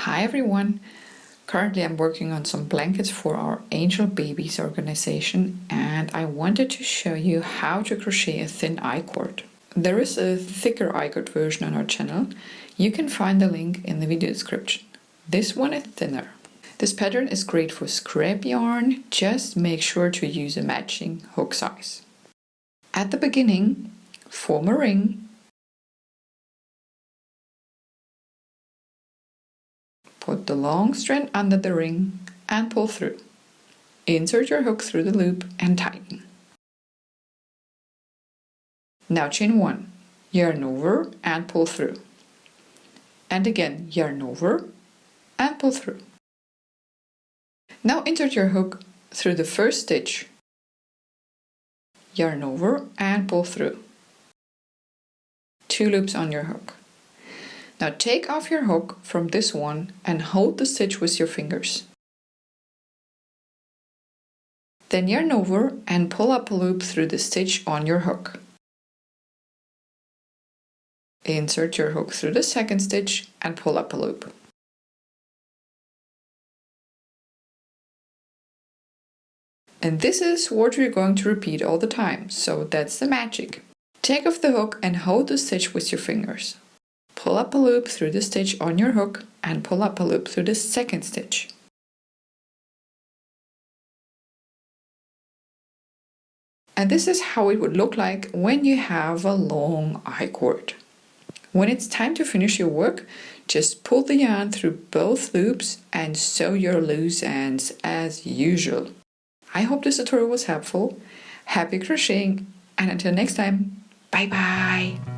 Hi everyone! Currently I'm working on some blankets for our Angel Babies organization and I wanted to show you how to crochet a thin iCord. There is a thicker iCord version on our channel. You can find the link in the video description. This one is thinner. This pattern is great for scrap yarn, just make sure to use a matching hook size. At the beginning, form a ring. Put the long strand under the ring and pull through. Insert your hook through the loop and tighten. Now chain 1, yarn over and pull through. And again yarn over and pull through. Now insert your hook through the first stitch, yarn over and pull through. 2 loops on your hook. Now take off your hook from this one and hold the stitch with your fingers. Then yarn over and pull up a loop through the stitch on your hook. Insert your hook through the second stitch and pull up a loop. And this is what we're going to repeat all the time, so that's the magic. Take off the hook and hold the stitch with your fingers. Pull up a loop through the stitch on your hook and pull up a loop through the second stitch. And this is how it would look like when you have a long iCord. When it's time to finish your work, just pull the yarn through both loops and sew your loose ends as usual. I hope this tutorial was helpful. Happy crocheting, and until next time, bye bye!